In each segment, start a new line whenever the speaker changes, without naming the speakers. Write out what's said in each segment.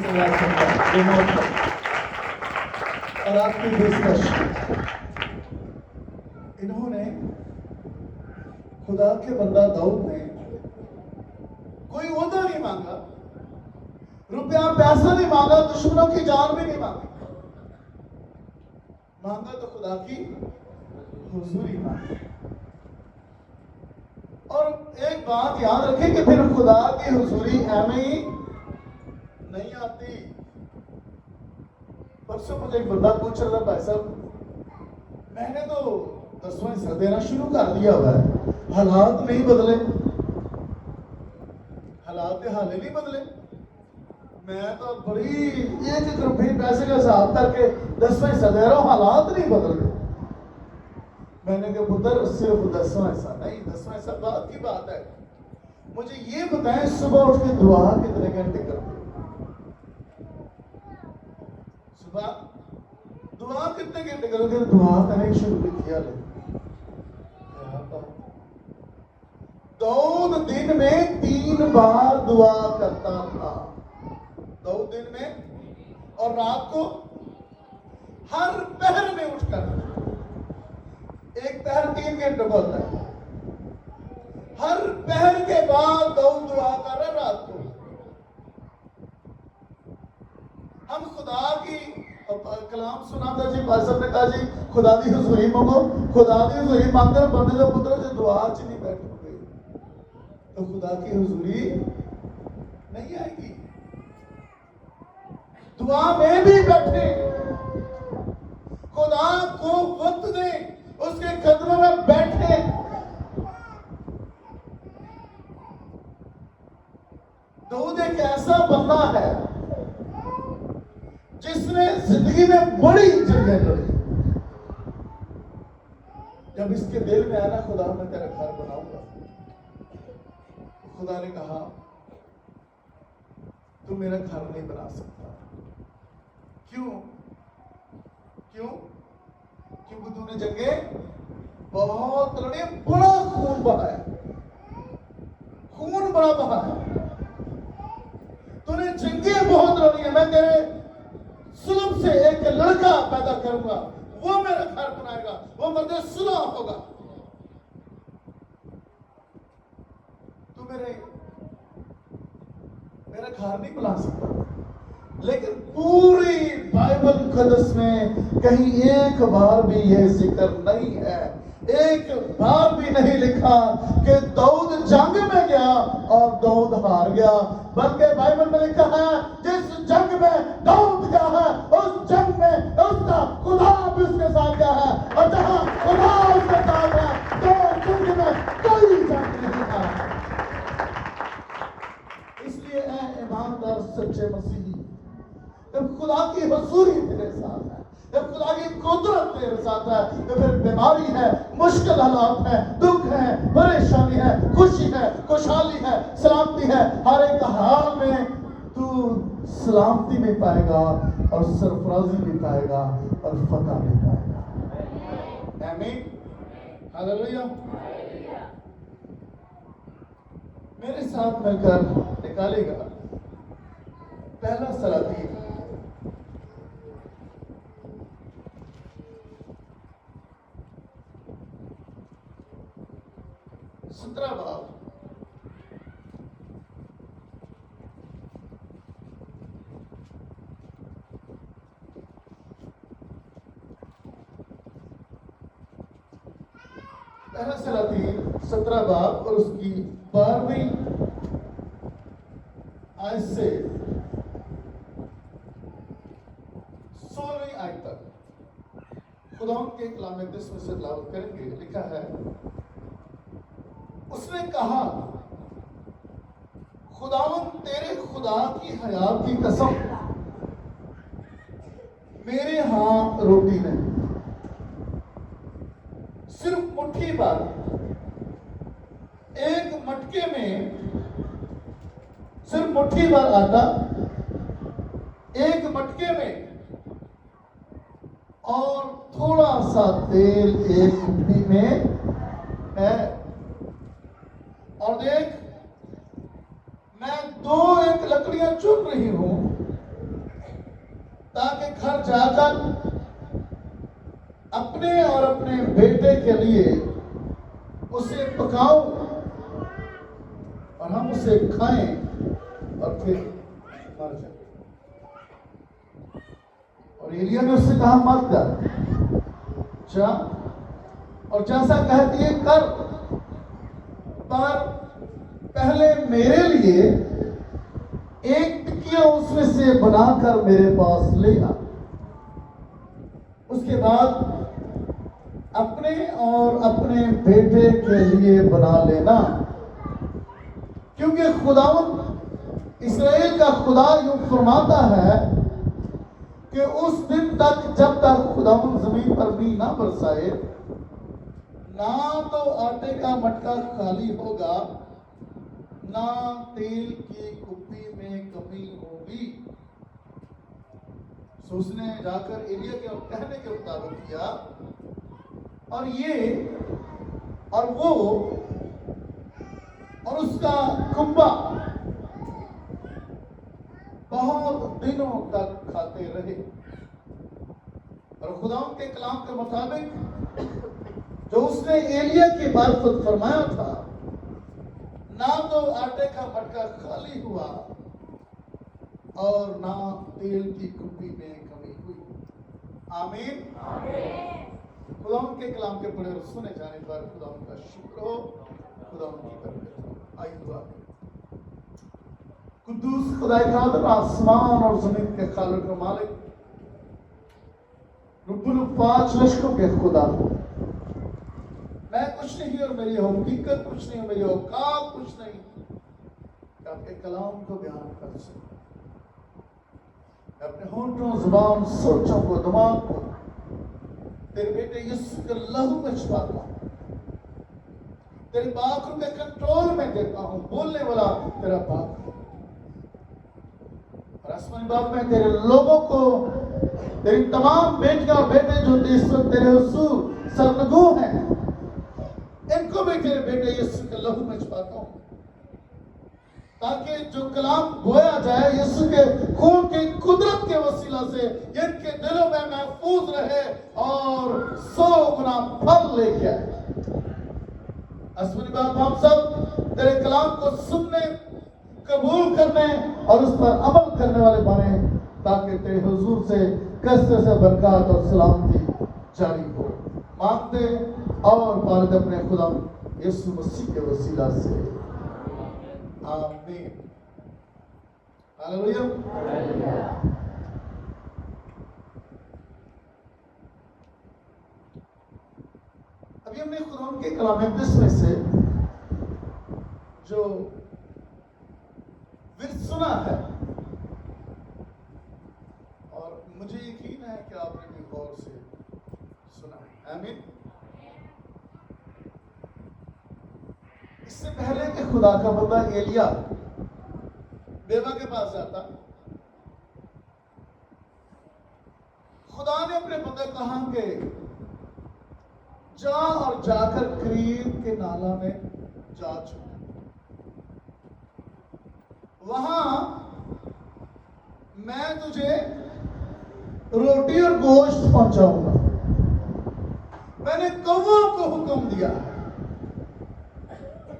और आपकी पेशकश इन्होंने खुदा के बंदा दाऊद ने कोई ओहदा नहीं मांगा, रुपया पैसा नहीं मांगा, दुश्मनों की जान भी नहीं मांगी, मांगा तो खुदा की हुजूरी मांगी। और एक बात याद रखें कि फिर खुदा की हुजूरी एवं ही नहीं आती। परसों मुझे एक बंदा पूछ रहा था, भाई साहब मैंने तो 10वां हिस्सा देना शुरू कर दिया हुआ है, हालात नहीं बदले, हालात के हाले नहीं बदले, मैं तो बड़ी एक रुपये पैसे का हिसाब करके 10वां हिस्सा दे रहा हूं, हालात नहीं बदल रहे। मैंने कहा पुत्र सिर्फ 10वां हिस्सा नहीं, 10वां हिस्सा बात की बात है, मुझे ये बताएं सुबह उठ के दुआ कितने घंटे करते हो? सुबह दुआ कितने घंटे करोगे? दुआ करने शुरू किया ले दाऊद दिन में 3 बार दुआ करता था, दाऊद दिन में और रात को हर पहर में उठकर, एक पहर 3 घंटे बोलता है, हर पहर के बाद दाऊद दुआ कर रहा रात को। हम खुदा की कलाम सुना था जी, भाई साहब ने कहा जी खुदा दी हुजूरी मांगो, खुदा दी हुजूरी मांगते बंदे का पुत्र जो दुआ च नहीं बैठोगे तो खुदा की हुजूरी नहीं आएगी। दुआ में भी बैठे, खुदा को वक्त दे, उसके कदमों में बैठे। दाऊद एक ऐसा बंदा है जिसने जिंदगी में बड़ी जंगें लड़ी। जब इसके दिल में आया खुदा मैं तेरा घर बनाऊंगा, खुदा ने कहा तू मेरा घर नहीं बना सकता। क्यों? क्यों? क्योंकि तूने जंगे बहुत लड़ी, बड़ा खून बहाया, खून बड़ा बहाया, तूने जंगे बहुत लड़ी है। मैं तेरे सुलभ से एक लड़का पैदा करूंगा, वो मेरा घर बनाएगा, वो मर्द सुलह होगा। तू मेरा घर नहीं बना सकता। लेकिन पूरी बाइबल मुकद्दस में कहीं एक बार भी यह जिक्र नहीं है, एक बार भी नहीं लिखा कि दाऊद जंग में गया और दाऊद हार गया, बल्कि बाइबल में लिखा है जिस जंग में दाऊद गया है उस जंग में उसका खुदा भी उसके साथ गया है, और जहां खुदा उसके साथ है तो जंग में कोई जंग नहीं था। इसलिए ऐ ईमानदार सच्चे मसीही, जब खुदा की हुजूरी तेरे साथ है, जब खुदा की कुदरत तेरे साथ है, तो फिर बीमारी है, मुश्किल हालात है, दुख है, परेशानी है, खुशी है, खुशहाली है, सलामती है, हर एक हाल में तू सलामती भी पाएगा और सरफराजी भी पाएगा और फतह भी पाएगा। आमीन, हालेलुया। मेरे साथ मिलकर निकालेगा पहला सलातीन 17 बाब। पहला सलातीन 17 बाब और उसकी 12वीं आयत से 16वीं आयत तक खुदा के कलाम मुक़द्दस में से तिलावत करेंगे। लिखा है, उसने कहा खुदावंद तेरे खुदा की हयात की कसम, मेरे यहां रोटी नहीं, सिर्फ मुट्ठी भर, एक मटके में सिर्फ मुट्ठी भर आटा, एक मटके में और थोड़ा सा तेल एक मुट्ठी में है। और देख, मैं 2 एक लकड़ियां चुन रही हूं ताकि घर जाकर अपने और अपने बेटे के लिए उसे पकाओ और हम उसे खाएं और फिर मर जाए। और एलिया ने उससे कहा मत कर, जा और जैसा कहती है कर, पर पहले मेरे लिए एक टिकिया उसमें से बनाकर मेरे पास ले आ। उसके बाद अपने और अपने बेटे के लिए बना लेना, क्योंकि खुदावंद इस्राएल का खुदा यूं फरमाता है कि उस दिन तक जब तक खुदावंद जमीन पर भी ना बरसाए, ना तो आटे का मटका खाली होगा, ना तेल की कुप्पी में कमी होगी। सो उसने जाकर एलिया के कहने के मुताबिक किया, और ये और वो और उसका कुंबा बहुत दिनों तक खाते रहे। और खुदा के कलाम के मुताबिक जो उसने एलिया की मार्फत फरमाया था, ना तो आटे का मटका खाली हुआ और ना तेल की कुप्पी में कमी हुई। आमीन। खुदा के कलाम के पढ़े और सुने जाने पर खुदा का शुक्र हो, खुदा की बरकत हो। आइए दुआ करें। कुद्दूस खुदा कादिर, आसमान और जमीन के खालिक और मालिक, रुब्बुल पांच लश्कों के खुदा, मैं कुछ नहीं और मेरी हकीकत कुछ नहीं, मेरी औकात कुछ नहीं कि आपके कलाम को बयान कर सकूं। अपने होंठों, जुबान, सोचों को, दिमाग को तेरे बेटे यीशु के लहू में छुपाता हूं, तेरे बाखों के कंट्रोल में देता हूं। बोलने वाला तेरा बाप है और आसमानी बाप में तेरे लोगों को, तेरी तमाम बेटियां और बेटे जो इस वक्त तेरे हुजूर सरनगू हैं, इनको भी तेरे बेटे यीशु के लहू में छुपाता हूं, ताकि जो कलाम बोया जाए यीशु के खून की कुदरत के वसीला से इनके दिलों में महफूज रहे और 100 गुना फल लेके आए। आसमानी बाप, हम सब तेरे कलाम को सुनने, कबूल करने और उस पर अमल करने वाले बने, ताकि तेरे हुजूर से कसरत से बरकत और सलामती जारी हो। मांगते और पालते अपने खुदा यीशु मसीह के वसीला से, आमीन। हालेलुया। अभी हमने खुदा के कलाम में से जो विर्द सुना है, और मुझे यकीन है कि आपने भी गौर से सुना है। आमीन। इससे पहले कि खुदा का बंदा एलिया बेवा के पास जाता, खुदा ने अपने बंदे कहा कि जा और जाकर करीब के नाला में जा छुपा, वहां मैं तुझे रोटी और गोश्त पहुंचाऊंगा। मैंने कौवा को हुक्म दिया है,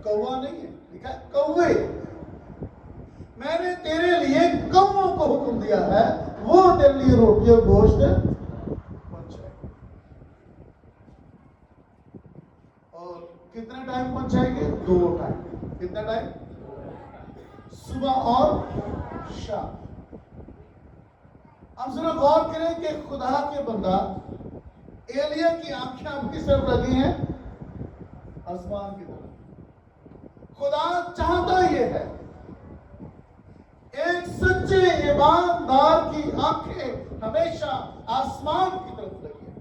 कौवा नहीं है, लिखा कौवे। मैंने तेरे लिए कौवों को हुक्म दिया है, वो तेरे लिए रोटी और गोश्त पहुंचाएंगे। और कितने टाइम पहुंचाएंगे? 2 टाइम। कितना टाइम? सुबह और शाम। हम जरा गौर करें कि खुदा के बंदा एलिया की आंखें अब किस तरफ लगी हैं? आसमान की तरफ। खुदा चाहता ये है, एक सच्चे ईमानदार की आंखें हमेशा आसमान की तरफ लगी है।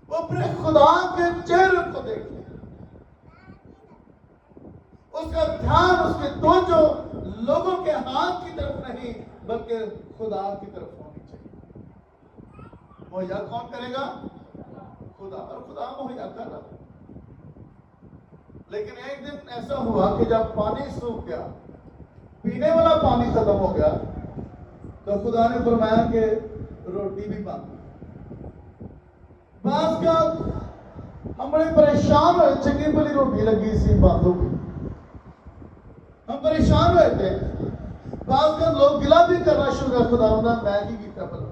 वो अपने खुदा के चेहरे को देखे, उसका ध्यान, उसके तवज्जो लोगों के हाथ की तरफ नहीं बल्कि खुदा की तरफ होनी चाहिए। मुहैया कौन करेगा? खुदा। और खुदा मुहैया कर रहा। लेकिन एक दिन ऐसा हुआ कि जब पानी सूख गया, पीने वाला पानी खत्म हो गया, तो खुदा ने फरमाया कि रोटी भी बंद। बास का हम बड़े परेशान हुए, चंगी भली रोटी लगी सी बंद हो गई, हम परेशान हुए थे। बास का लोग गिला भी करना शुरू कर, खुदा मैं की किया भला,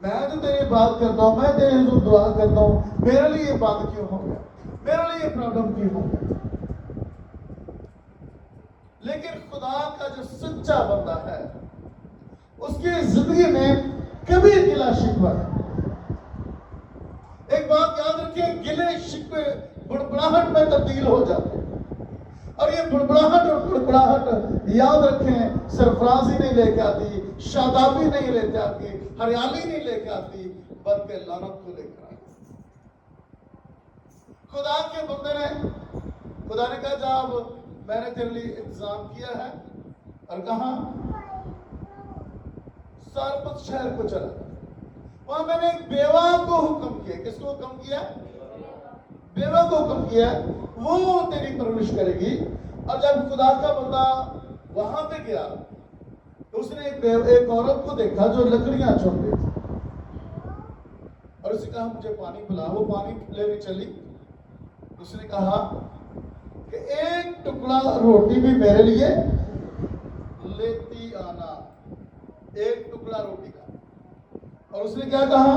मैं तो तेरी बात करता हूँ, मैं तेरे लिए दुआ करता हूँ, मेरे लिए ये बात क्यों हो गया, मेरे लिए ये प्रॉब्लम क्यों हो गया। लेकिन खुदा का जो सच्चा बंदा है उसकी जिंदगी में कभी गिला शिकवा नहीं। एक बात याद रखिए, गिले शिकवे बुड़बुड़ाहट में तब्दील हो जाते हैं। और ये बुड़बुड़ाहट और बुड़बुड़ाहट याद रखें, सरफराजी नहीं लेके आती, शादाबी नहीं लेके आती, हरियाली नहीं लेके आती, बल्कि लानत को लेकर आती। खुदा के बंदे ने, खुदा ने कहा जब मैंने तेरे लिए इंतजाम किया है, और कहा सारपत शहर को चला, वहां मैंने एक बेवा को हुक्म किया। किसको हुक्म किया? बेवा को हुक्म किया, वो तेरी परवरिश करेगी। और जब खुदा का बंदा वहां पे गया तो उसने एक औरत को देखा जो लकड़ियां चुन रही थी, और उसने कहा मुझे पानी पिला। वो पानी लेने चली, उसने कहा कि एक टुकड़ा रोटी भी मेरे लिए लेती आना, एक टुकड़ा रोटी का। और उसने क्या कहा?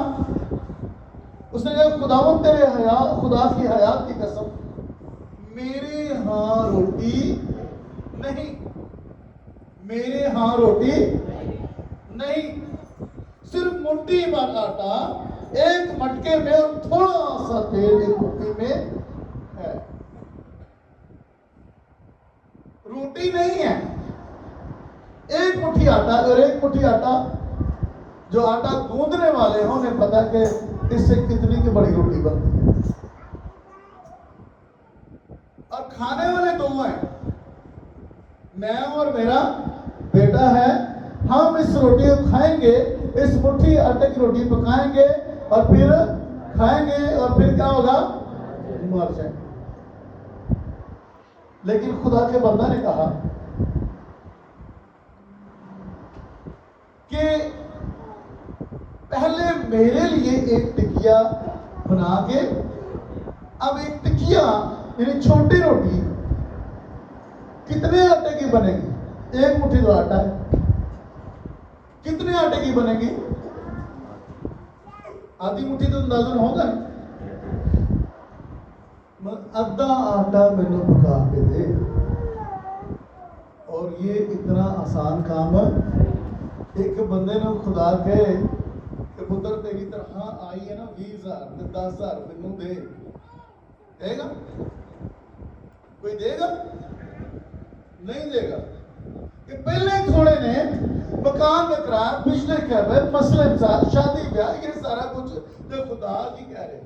उसने कहा खुदावंद तेरे खुदा की हयात की कसम, मेरे यहाँ रोटी नहीं, मेरे यहाँ रोटी नहीं, सिर्फ मुट्ठी भर आटा एक मटके में और थोड़ा सा तेल एक मुट्ठी में है, रोटी नहीं है। एक मुट्ठी आटा, और एक मुट्ठी आटा जो आटा गूंदने वाले हैं उन्हें पता कि इससे कितनी की बड़ी रोटी बनती है। और खाने वाले दो हैं, मैं और मेरा बेटा है। हम इस रोटी को खाएंगे, इस मुट्ठी आटे की रोटी पकाएंगे और फिर खाएंगे, और फिर क्या होगा? मर जाएंगे। लेकिन खुदा के बंदा ने कहा कि पहले मेरे लिए एक टिकिया बना के, अब एक टिकिया यानी छोटी रोटी कितने आटे की बनेगी? एक मुट्ठी तो आटा है, कितने आटे की बनेगी? आधी मुट्ठी तो अंदाजन होगा ना। अद्धा आटा मैंने पका के दे। और ये इतना आसान काम है। एक बंदे ने खुदा के पुत्र तेरी तरह आई है ना 20,000 10,000 मैनू दे, देगा कोई? देगा नहीं देगा। कि पहले थोड़े ने मकान का किराया, बिजली का बिल, मसले शादी ब्याह, ये सारा कुछ जो खुदा की कह रहे,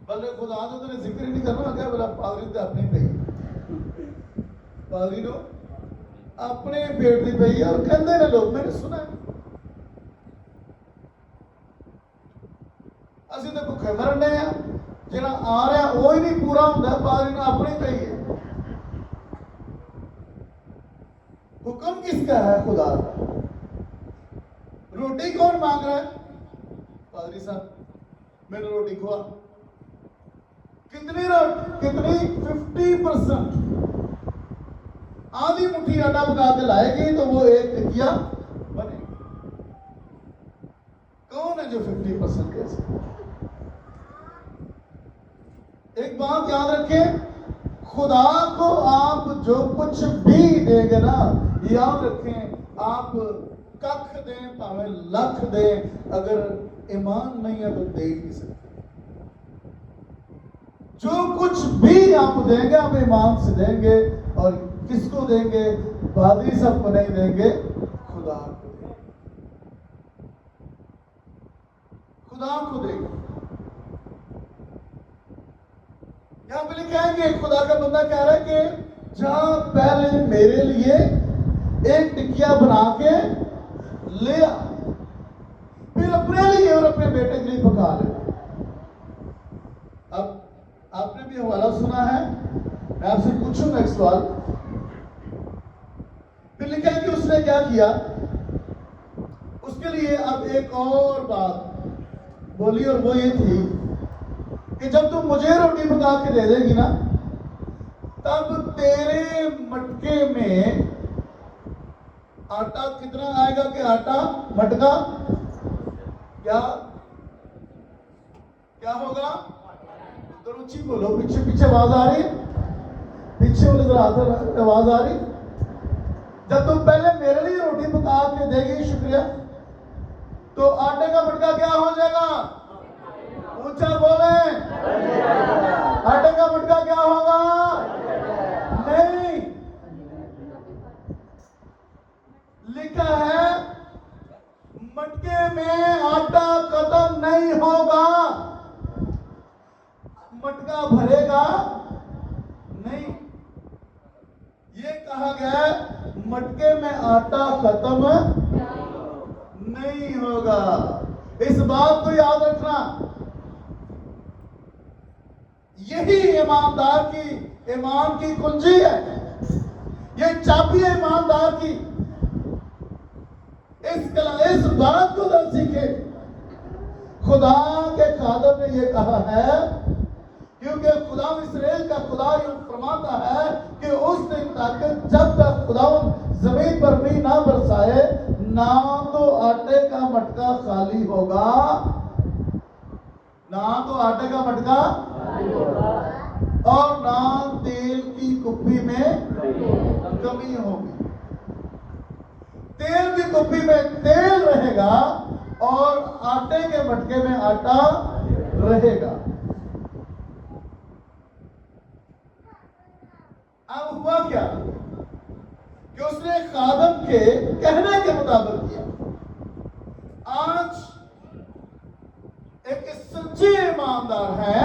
बल्कि खुदा तो तेरे जिक्र ही नहीं करना। क्या बोला? पादरी तो अपनी पई, पादरी नो अपने पेट की पई। और कहते ने लोग, मैंने सुना असि तो भुखे मरन डे आ, जिहड़ा आ रहा वो ही नहीं पूरा होंदा, पादरी ने अपनी पई है। हुक्म किसका है? खुदा का। रोटी कौन मांग रहा है? पादरी साहब मैंने रोटी खुआ। कितनी रोटी? कितनी? 50%। आधी मुट्ठी आटा पका के लाएगी तो वो एक टिकिया बनेगी। कौन है जो 50% दे सकता? एक बात याद रखें, खुदा को आप जो कुछ भी देंगे ना, याद रखें, आप कख दें भावे लख दें, अगर ईमान नहीं है तो दे ही नहीं सकते। जो कुछ भी आप देंगे आप ईमान से देंगे। और किसको देंगे? पादरी साहब को नहीं देंगे, खुदा को देंगे, खुदा को देंगे। यहां पे लिखेंगे, खुदा का बंदा कह रहा है कि जहां पहले मेरे लिए एक टिकिया बना के ले आ, फिर अपने लिए और अपने बेटे के लिए पका ले। अब आपने भी हवाला सुना है, मैं आपसे पूछूंगा एक सवाल। फिर लिखा है कि उसने क्या किया? उसके लिए अब एक और बात बोली, और वो ये थी कि जब तुम मुझे रोटी पका के दे देगी ना, तब तेरे मटके में आटा कितना आएगा? कि आटा मटका क्या क्या होगा? तो रुचि बोलो, पीछे पीछे आवाज आ रही है? पीछे बोले जरा आवाज आ रही? जब तुम पहले मेरे लिए रोटी पका के देगी, शुक्रिया, तो आटे का मटका क्या हो जाएगा? ऊंचा बोले, आटे का मटका क्या होगा? नहीं, लिखा है मटके में आटा खत्म नहीं होगा। मटका भरेगा नहीं, ये कहा गया मटके में आटा खत्म नहीं होगा। इस बात को याद रखना, यही ईमान की कुंजी है, ये चाबी है ईमानदार की। इस बात को न सीखे। खुदा के खादम ने ये कहा है, क्योंकि खुदा इस्राएल का खुदा यूं फरमाता है कि उस दिन तक जब तक खुदा जमीन पर भी ना बरसाए, ना तो आटे का मटका खाली होगा, ना तो आटे का मटका और ना तेल की कुप्पी में कमी होगी। तेल की कुप्पी में तेल रहेगा और आटे के मटके में आटा रहेगा। अब हुआ क्या कि उसने खादम के कहने के मुताबिक किया। आज एक सच्चे ईमानदार है,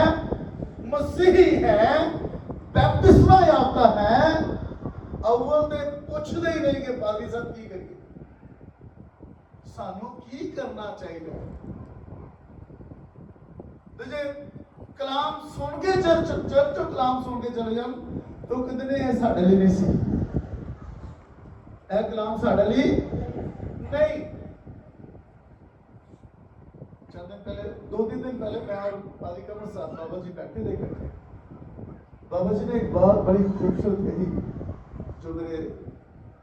मसीही है, बैप्तिस्मा याफ्ता है, अव्वल ते पुछदे ही नहीं कि पादी साहब की करिए, सानू की करना चाहिए। जे कलाम सुन के चर्च कलाम सुन के चले जाओ तो कितने है साढ़े लिए नहीं सी, कलाम साढ़े लिए नहीं। चंद दिन पहले, 2-3 दिन पहले मैं और पादी कमर साहब बाबा जी बैठे देखे थे। बाबा जी ने एक बात बड़ी खूबसूरत कही जो मेरे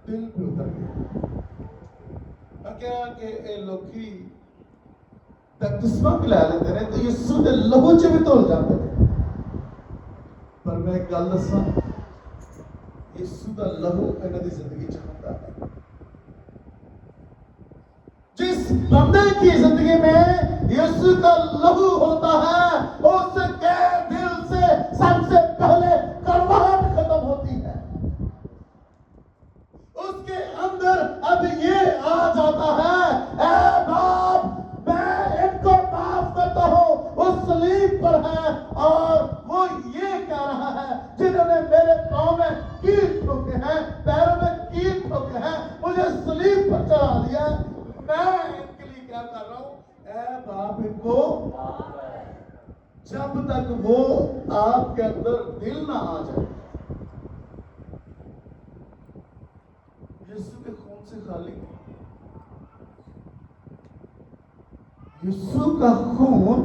दिल पे उतर गई। क्या कि लोकी बपतिस्मा पिला लेते हैं तो यीशु के लहू च भी धुल जाते थे। पर मैं एक गल दसा, यीशु का लहू इन्हां दी जिंदगी च होता है। जिस बंदे की जिंदगी में यीशु का लहू होता है, उसके दिल से सबसे पहले कड़वाहट खत्म होती है। उसके अंदर अब ये आ जाता है, ऐ बाप, मैं इनको माफ करता हूं, वो सलीब पर है और वो ये कह रहा है, जिन्होंने मेरे पांव में कील ठोके हैं, पैरों में कील ठोके हैं, मुझे सलीब पर चढ़ा दिया, मैं इनके लिए क्या कर रहा हूं? ऐ बाप, इनको जब तक वो आपके अंदर दिल ना आ जाए, यीशु के खून से खाली, यीशु का खून